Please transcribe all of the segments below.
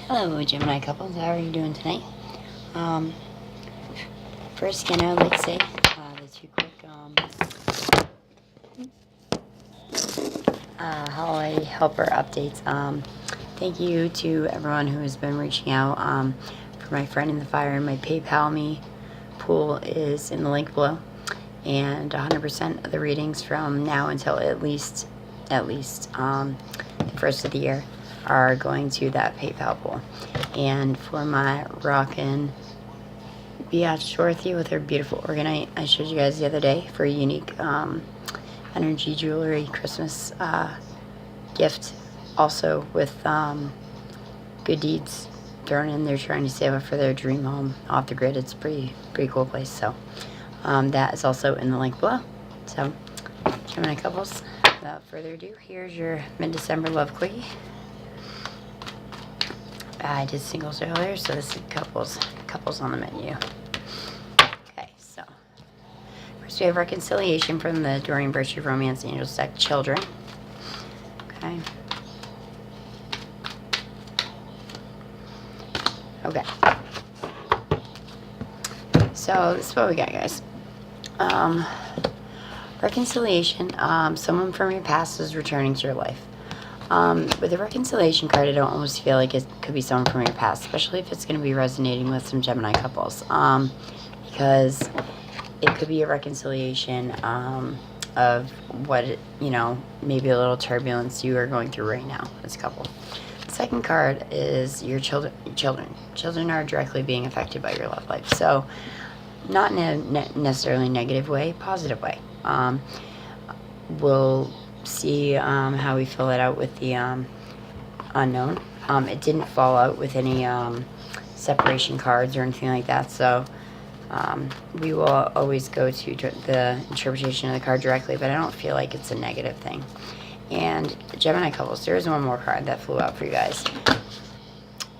Hello, Gemini couples. How are you doing tonight? First, I'd like to say the two quick holiday helper updates. Thank you to everyone who has been reaching out for my friend in the fire. My PayPal me pool is in the link below, and 100% of the readings from now until at least the first of the year are going to that PayPal pool. And for my rockin' Biatch Dorothy with her beautiful Orgonite I showed you guys the other day for a unique energy jewelry Christmas gift, also with good deeds thrown in. They're trying to save up for their dream home off the grid. It's a pretty cool place. So that is also in the link below. So Gemini couples, without further ado, here's your mid-December love quickie. I did singles earlier, so this is couples on the menu. Okay, so first we have reconciliation from the Doreen Virtue Romance Angels deck, Children. Okay. Okay. So this is what we got, guys. Reconciliation. Someone from your past is returning to your life. With the reconciliation card, I don't almost feel like it could be someone from your past, especially if it's going to be resonating with some Gemini couples, because it could be a reconciliation of what, maybe a little turbulence you are going through right now as a couple. The second card is your children. Children are directly being affected by your love life, so not in a necessarily negative way, positive way. We'll see how we fill it out with the unknown. It didn't fall out with any separation cards or anything like that, so we will always go to the interpretation of the card directly, but I don't feel like it's a negative thing. And Gemini couples, there is one more card that flew out for you guys.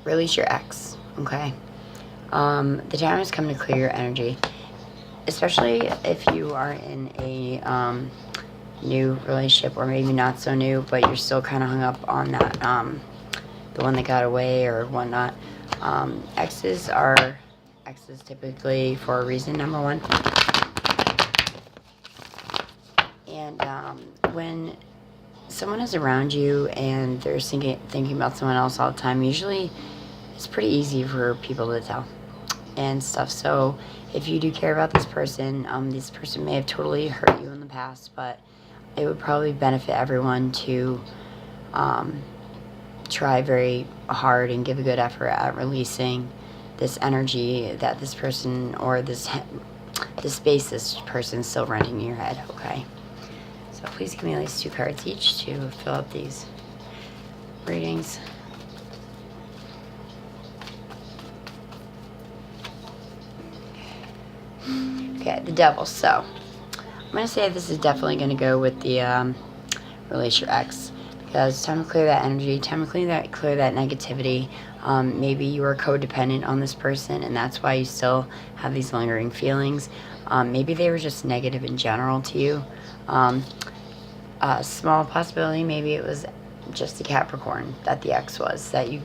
Release your ex. Okay, the time has come to clear your energy, especially if you are in a new relationship, or maybe not so new, but you're still kind of hung up on that the one that got away or whatnot. Exes are exes typically for a reason, number one. And when someone is around you and they're thinking about someone else all the time, usually it's pretty easy for people to tell and stuff. So if you do care about this person may have totally hurt you in the past, but it would probably benefit everyone to try very hard and give a good effort at releasing this energy that this person, or this space this person is still renting in your head. Okay, so please give me at least 2 cards each to fill out these readings. Okay, the Devil. So I'm going to say this is definitely going to go with the release your ex, because time to clear that energy, time to clear that negativity. Maybe you are codependent on this person, and that's why you still have these lingering feelings. Maybe they were just negative in general to you. A small possibility, maybe it was just a Capricorn that the ex was, that you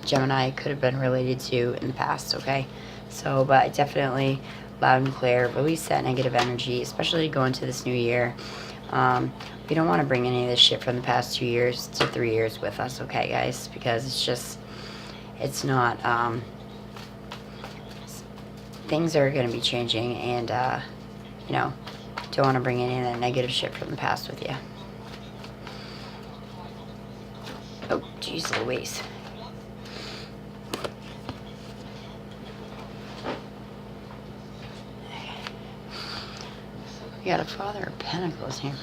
Gemini could have been related to in the past. Okay, so but definitely loud and clear, release that negative energy, especially going into this new year. We don't want to bring any of this shit from the past 2 years to 3 years with us, okay, guys? Because it's not, things are going to be changing, and, don't want to bring any of that negative shit from the past with you. Oh, jeez Louise. We got a Father of Pentacles here.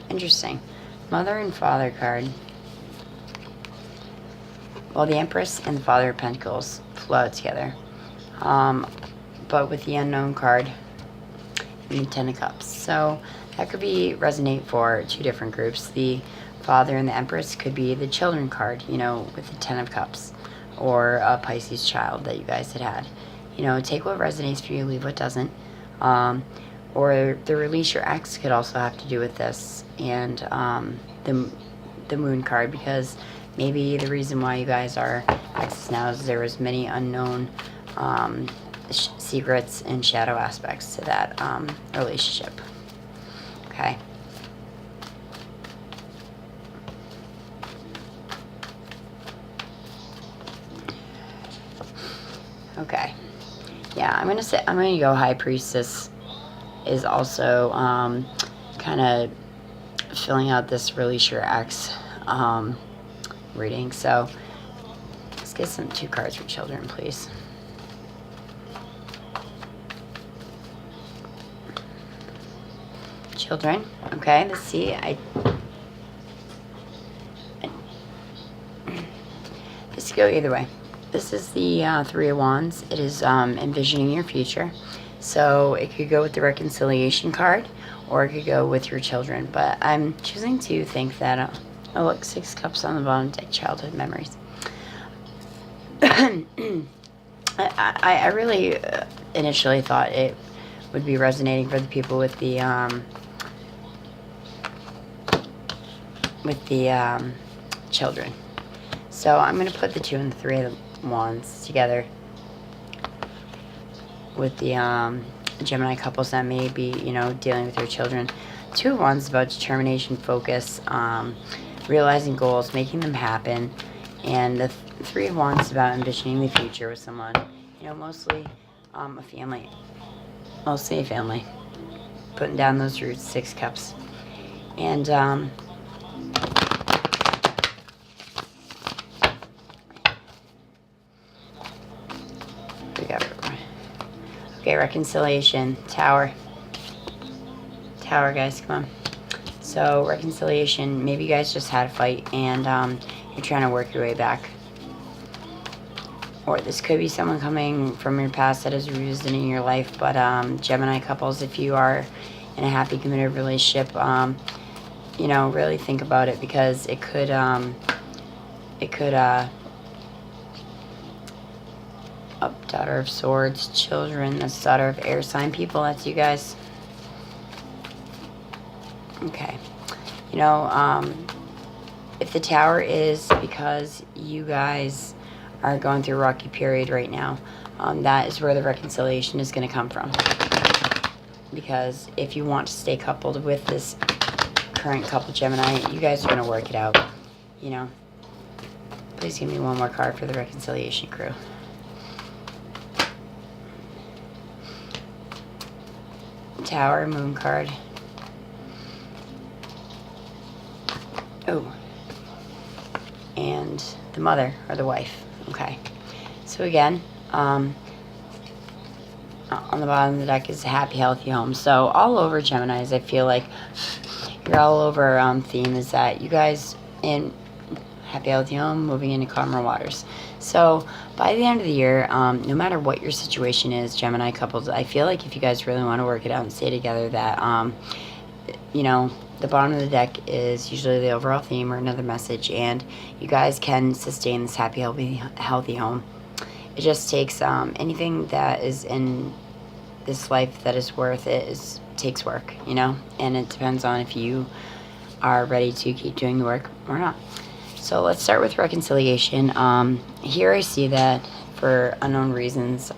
Interesting. Mother and Father card. Well, the Empress and the Father of Pentacles flow together. But with the Unknown card and the Ten of Cups. So that could be resonate for 2 different groups. The Father and the Empress could be the Children card, with the Ten of Cups. Or a Pisces child that you guys had. Take what resonates for you, leave what doesn't. or the release your ex could also have to do with this, and the moon card, because maybe the reason why you guys are exes now is there was many unknown secrets and shadow aspects to that relationship. Okay. Okay. Yeah, I'm gonna go High Priestess is also kind of filling out this release your ex reading. So let's get some 2 cards for children, please. Children. Okay, let's see. This could go either way. This is the 3 of Wands. It is envisioning your future. So it could go with the reconciliation card, or it could go with your children. But I'm choosing to think that, oh look, 6 cups on the bottom deck, childhood memories. I really initially thought it would be resonating for the people with the children. So I'm going to put the 2 and the 3 of Wands together with the Gemini couples that may be, dealing with their children. 2 of Wands is about determination, focus, realizing goals, making them happen. And the 3 of Wands is about envisioning the future with someone, mostly a family. Mostly a family. Putting down those roots, 6 cups. And okay, reconciliation, Tower. Tower, guys, come on. So, reconciliation, maybe you guys just had a fight and you're trying to work your way back. Or this could be someone coming from your past that is revisiting your life. But Gemini couples, if you are in a happy, committed relationship, really think about it, because it could Daughter of Swords, children, that's Daughter of Air sign people, that's you guys. Okay. If the Tower is because you guys are going through a rocky period right now, that is where the reconciliation is going to come from. Because if you want to stay coupled with this current couple, Gemini, you guys are going to work it out. Please give me one more card for the reconciliation crew. Tower, moon card. Oh. And the mother, or the wife. Okay. So again, on the bottom of the deck is a happy, healthy home. So all over Geminis, I feel like you're all over theme is that you guys in happy, healthy home, moving into calmer waters. So by the end of the year, no matter what your situation is, Gemini couples, I feel like if you guys really want to work it out and stay together, that the bottom of the deck is usually the overall theme or another message, and you guys can sustain this happy, healthy home. It just takes anything that is in this life that is worth it takes work, and it depends on if you are ready to keep doing the work or not. So let's start with reconciliation. Here I see that for unknown reasons,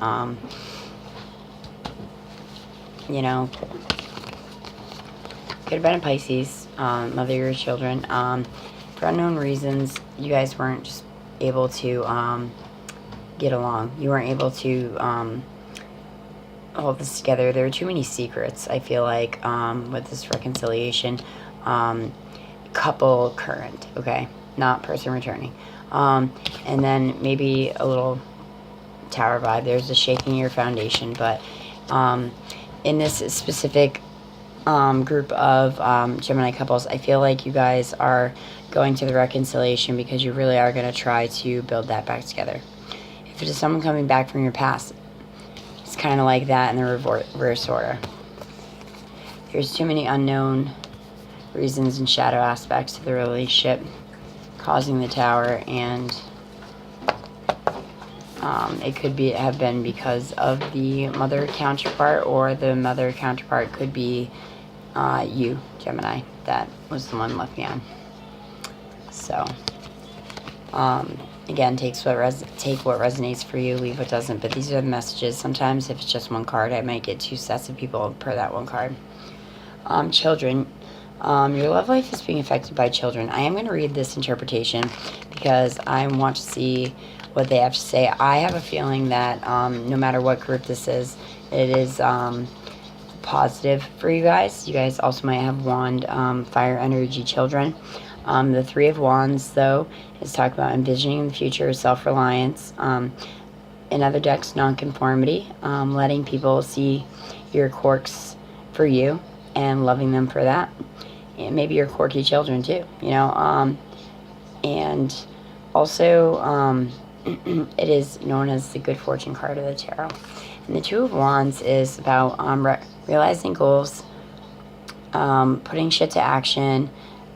could have been a Pisces, mother of your children. For unknown reasons, you guys weren't just able to get along. You weren't able to hold this together. There were too many secrets, I feel like, with this reconciliation. Couple current, okay? Not person returning. And then maybe a little Tower vibe. There's a shaking your foundation. But in this specific group of Gemini couples, I feel like you guys are going to the reconciliation because you really are going to try to build that back together. If it is someone coming back from your past, it's kind of like that in the reverse order. There's too many unknown reasons and shadow aspects to the relationship causing the Tower, and It could have been because of the mother counterpart, or the mother counterpart could be you, Gemini. That was the one left me on. So, again, take what resonates for you, leave what doesn't. But these are the messages. Sometimes if it's just one card, I might get 2 sets of people per that one card. Children. Your love life is being affected by children. I am going to read this interpretation because I want to see what they have to say. I have a feeling that no matter what group this is, it is positive for you guys. You guys also might have wand, fire energy children. The 3 of Wands, though, is talking about envisioning the future, self-reliance. In other decks, nonconformity, letting people see your quirks for you and loving them for that. And maybe your quirky children too, you know. And also, it is known as the good fortune card of the tarot. And the 2 of Wands is about realizing goals, putting shit to action,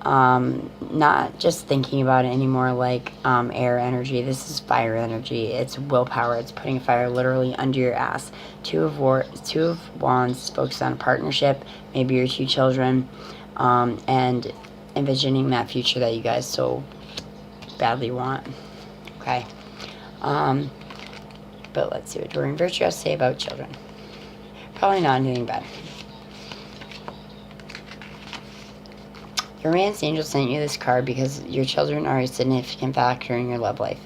not just thinking about it anymore like air energy. This is fire energy. It's willpower. It's putting a fire literally under your ass. 2 of Wands focus on a partnership, maybe your 2 children, and envisioning that future that you guys so badly want. Okay. But let's see what Doreen Virtue has to say about children. Probably not anything bad. Your romance angel sent you this card because your children are a significant factor in your love life.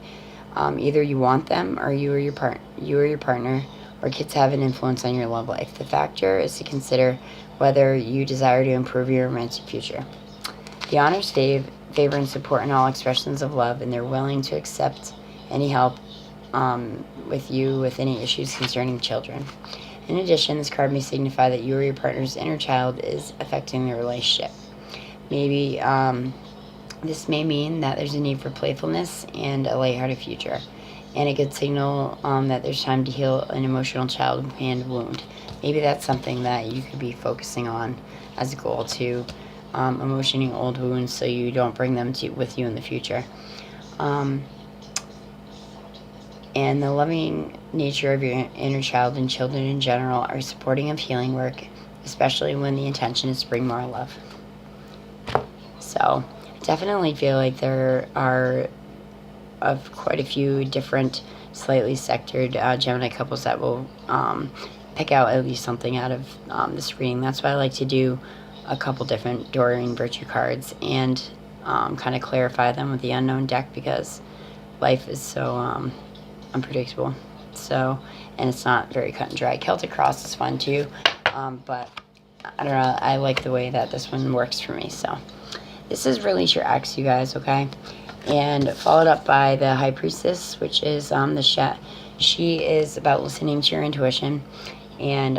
Either you want them, or you or your partner, or kids have an influence on your love life. The factor is to consider whether you desire to improve your romantic future. The honors favor and support in all expressions of love, and they're willing to accept any help with you with any issues concerning children. In addition, this card may signify that you or your partner's inner child is affecting the relationship. Maybe this may mean that there's a need for playfulness and a lighthearted future, and it could signal that there's time to heal an emotional child-hand wound. Maybe that's something that you could be focusing on as a goal, to emotioning old wounds so you don't bring them with you in the future. And the loving nature of your inner child and children in general are supporting of healing work, especially when the intention is to bring more love. So, I definitely feel like there are quite a few different, slightly sectored Gemini couples that will pick out at least something out of this reading. That's why I like to do a couple different Doreen Virtue cards and kind of clarify them with the unknown deck, because life is so unpredictable. So, and it's not very cut and dry. Celtic Cross is fun too, but I don't know, I like the way that this one works for me. So this is Release Your Ex, you guys, okay? And followed up by the High Priestess, which is she is about listening to your intuition and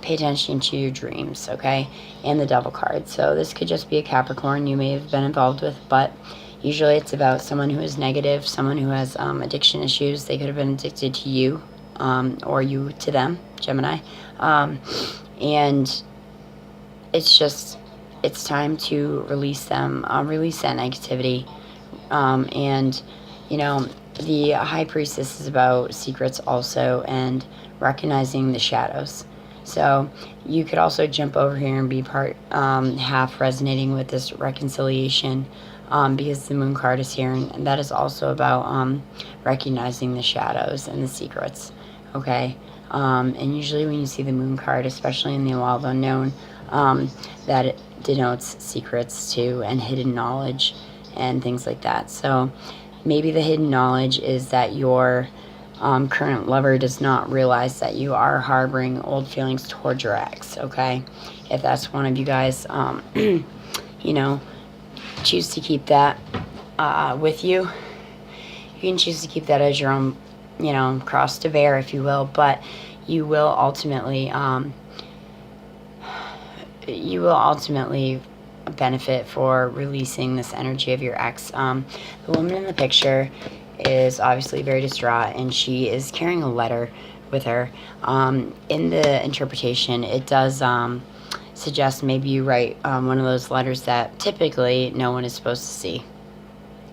pay attention to your dreams, okay? And the Devil card. So this could just be a Capricorn you may have been involved with, but usually it's about someone who is negative, someone who has addiction issues. They could have been addicted to you, or you to them, Gemini. And it's time to release them, release that negativity. And, you know, the High Priestess is about secrets also, and recognizing the shadows. So you could also jump over here and be half resonating with this reconciliation, because the Moon card is here, and that is also about recognizing the shadows and the secrets, okay? And usually when you see the Moon card, especially in the Law of Unknown, that it denotes secrets too, and hidden knowledge and things like that. So maybe the hidden knowledge is that your current lover does not realize that you are harboring old feelings towards your ex, okay? If that's one of you guys, you know, choose to keep that with you. You can choose to keep that as your own, you know, cross to bear, if you will, but you will ultimately benefit for releasing this energy of your ex. The woman in the picture is obviously very distraught, and she is carrying a letter with her. In the interpretation, it does suggest maybe you write one of those letters that typically no one is supposed to see.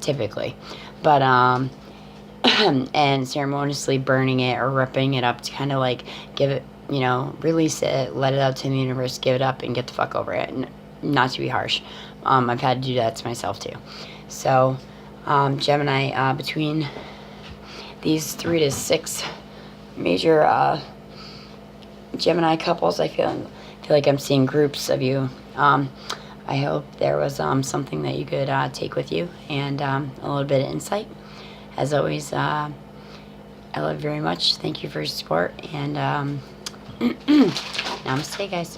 Typically. But and ceremoniously burning it or ripping it up to kind of like give it, you know, release it, let it out to the universe, give it up, and get the fuck over it. And not to be harsh. I've had to do that to myself too. So, Gemini, between these 3 to 6 major Gemini couples, I feel like I'm seeing groups of you. I hope there was something that you could take with you, and a little bit of insight. As always, I love you very much. Thank you for your support, and namaste, guys.